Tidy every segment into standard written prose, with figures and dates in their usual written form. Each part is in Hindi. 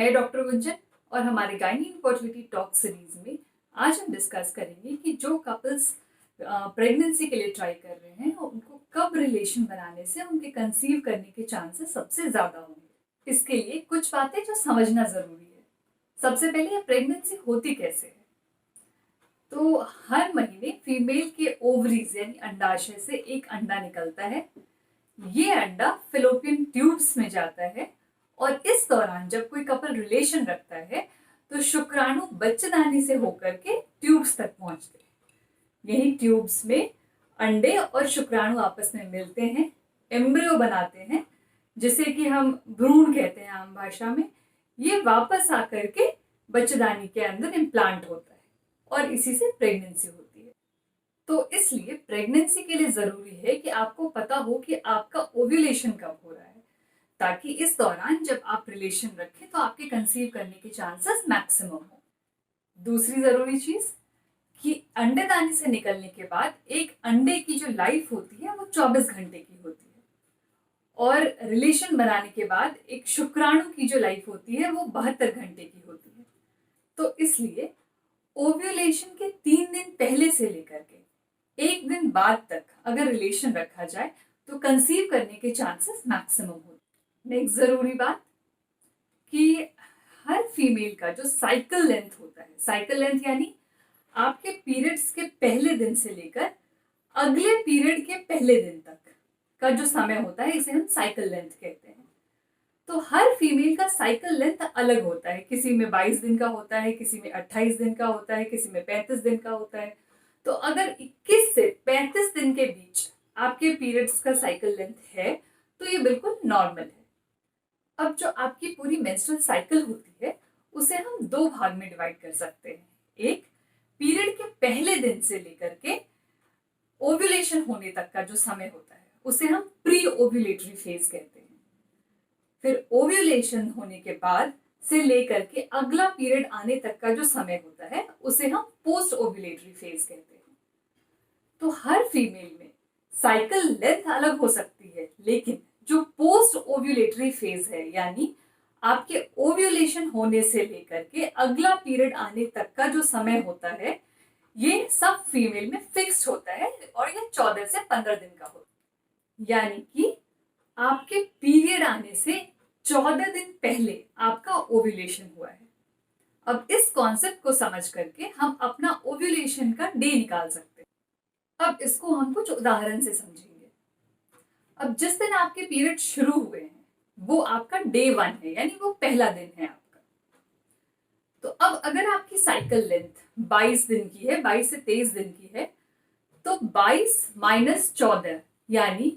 मैं डॉक्टर गुंजन और हमारे गायनी इनफर्टिलिटी टॉक सीरीज में आज हम डिस्कस करेंगे कि जो कपल्स प्रेगनेंसी के लिए ट्राई कर रहे हैं उनको कब रिलेशन बनाने से उनके कंसीव करने के चांसेस सबसे ज्यादा होंगे। इसके लिए कुछ बातें जो समझना जरूरी है। सबसे पहले ये प्रेगनेंसी होती कैसे है। तो हर महीने फीमेल के ओवरीज यानी अंडाशय से एक अंडा निकलता है। ये अंडा फेलोपियन ट्यूब्स में जाता है और इस दौरान जब कोई कपल रिलेशन रखता है तो शुक्राणु बच्चेदानी से होकर के ट्यूब्स तक पहुंचते हैं। यही ट्यूब्स में अंडे और शुक्राणु आपस में मिलते हैं, एम्ब्रियो बनाते हैं, जिसे कि हम भ्रूण कहते हैं आम भाषा में। ये वापस आकर के बच्चेदानी के अंदर इम्प्लांट होता है और इसी से प्रेगनेंसी होती है। तो इसलिए प्रेगनेंसी के लिए जरूरी है कि आपको पता हो कि आपका ओव्यूलेशन कब हो रहा है, ताकि इस दौरान जब आप रिलेशन रखें तो आपके कंसीव करने के चांसेस मैक्सिमम हो। दूसरी जरूरी चीज कि अंडेदानी से निकलने के बाद एक अंडे की जो लाइफ होती है वो 24 घंटे की होती है और रिलेशन बनाने के बाद एक शुक्राणु की जो लाइफ होती है वो 72 घंटे की होती है। तो इसलिए ओव्यूलेशन के 3 दिन पहले से लेकर के 1 दिन बाद तक अगर रिलेशन रखा जाए तो कंसीव करने के चांसेस मैक्सिमम होते हैं। नेक्स्ट जरूरी बात कि हर फीमेल का जो साइकिल लेंथ होता है, साइकिल लेंथ यानी आपके पीरियड्स के पहले दिन से लेकर अगले पीरियड के पहले दिन तक का जो समय होता है इसे हम साइकिल लेंथ कहते हैं। तो हर फीमेल का साइकिल लेंथ अलग होता है। किसी में 22 दिन का होता है, किसी में 28 दिन का होता है, किसी में 35 दिन का होता है। तो अगर 21 से 35 दिन के बीच आपके पीरियड्स का साइकिल लेंथ है तो ये बिल्कुल नॉर्मल है। अब जो आपकी पूरी मेंस्ट्रुअल साइकिल होती है उसे हम 2 भाग में डिवाइड कर सकते हैं। एक, पीरियड के पहले दिन से लेकर के ओव्यूलेशन होने तक का जो समय होता है उसे हम प्री ओव्यूलेटरी फेज कहते हैं। फिर ओव्यूलेशन होने के बाद से लेकर के अगला पीरियड आने तक का जो समय होता है उसे हम पोस्ट ओव्यूलेटरी फेज कहते हैं। तो हर फीमेल में साइकिल लेंथ अलग हो सकती है, लेकिन जो पोस्ट ओव्यूलेटरी फेज है यानी आपके ओव्यूलेशन होने से लेकर के अगला पीरियड आने तक का जो समय होता है ये सब फीमेल में फिक्स्ड होता है और ये 14 से 15 दिन का होता है। यानी कि आपके पीरियड आने से 14 दिन पहले आपका ओव्यूलेशन हुआ है। अब इस कॉन्सेप्ट को समझ करके हम अपना ओव्यूलेशन का डे निकाल सकते हैं। अब इसको हम कुछ उदाहरण से समझेंगे। अब जिस दिन आपके पीरियड शुरू हुए हैं वो आपका डे 1 है, यानी वो पहला दिन है आपका। तो अब अगर आपकी साइकिल लेंथ 22 दिन की है, 22 से 23 दिन की है, तो 22 माइनस 14 यानी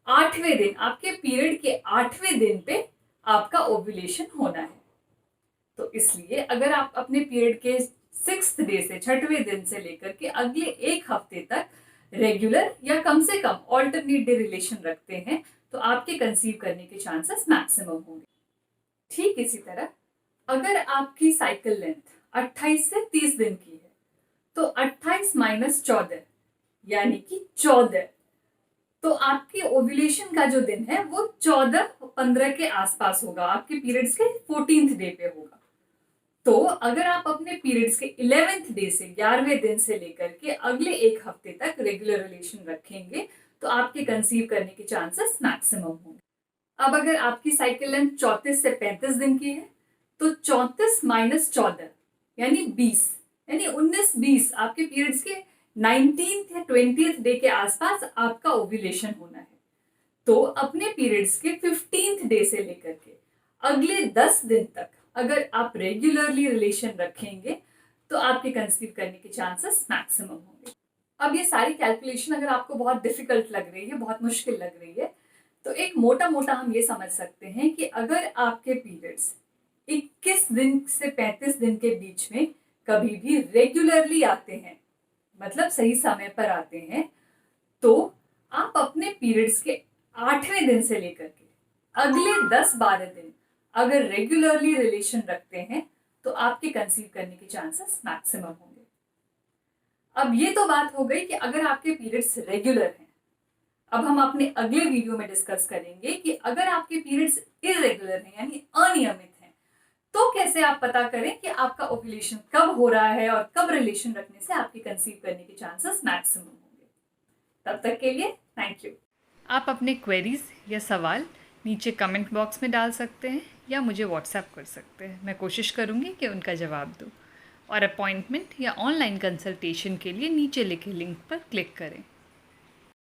8वें दिन, आपके पीरियड के 8वें दिन पे आपका ओव्यूलेशन होना है। तो इसलिए अगर आप अपने पीरियड के 6th डे से 6वें दिन से लेकर के अगले 1 हफ्ते तक रेगुलर या कम से कम ऑल्टरनेट डे रिलेशन रखते हैं तो आपके कंसीव करने के चांसेस मैक्सिमम होंगे। ठीक इसी तरह अगर आपकी साइकिल लेंथ 28 से 30 दिन की है तो 28 माइनस 14 यानी कि 14, तो आपकी ओव्यूलेशन का जो दिन है वो 14-15 के आसपास होगा, आपके पीरियड्स के 14th डे पे होगा। तो अगर आप अपने पीरियड्स के 11th डे से 11वें दिन से लेकर के अगले 1 हफ्ते तक रेगुलर रिलेशन रखेंगे तो आपके कंसीव करने के चांसेस मैक्सिमम होंगे। अब अगर आपकी साइकिल लेंथ 34 से 35 दिन की है तो 34 माइनस 14 यानी 20, यानी 19-20 आपके पीरियड्स के 19th या 20th डे के आसपास आपका ओव्यूलेशन होना है। तो अपने पीरियड्स के 15th डे से लेकर के अगले 10 दिन तक अगर आप रेगुलरली रिलेशन रखेंगे तो आपके कंसीव करने के चांसेस मैक्सिमम होंगे। अब ये सारी कैलकुलेशन अगर आपको बहुत डिफिकल्ट लग रही है, बहुत मुश्किल लग रही है, तो एक मोटा मोटा हम ये समझ सकते हैं कि अगर आपके पीरियड्स 21 दिन से 35 दिन के बीच में कभी भी रेगुलरली आते हैं, मतलब सही समय पर आते हैं, तो आप अपने पीरियड्स के 8वें दिन से लेकर के अगले 10-12 दिन अगर रेगुलरली रिलेशन रखते हैं तो आपके कंसीव करने के चांसेस मैक्सिमम होंगे। अब ये तो बात हो गई कि अगर आपके पीरियड्स रेगुलर हैं। अब हम अपने अगले वीडियो में डिस्कस करेंगे कि अगर आपके पीरियड्स इरेगुलर हैं यानी अनियमित हैं तो कैसे आप पता करें कि आपका ओव्यूलेशन कब हो रहा है और कब रिलेशन रखने से आपके कंसीव करने के चांसेस मैक्सिमम होंगे। तब तक के लिए थैंक यू। आप अपने क्वेरीज या सवाल नीचे कमेंट बॉक्स में डाल सकते हैं या मुझे व्हाट्सएप कर सकते हैं। मैं कोशिश करूँगी कि उनका जवाब दूँ। और अपॉइंटमेंट या ऑनलाइन कंसल्टेशन के लिए नीचे लिखे लिंक पर क्लिक करें।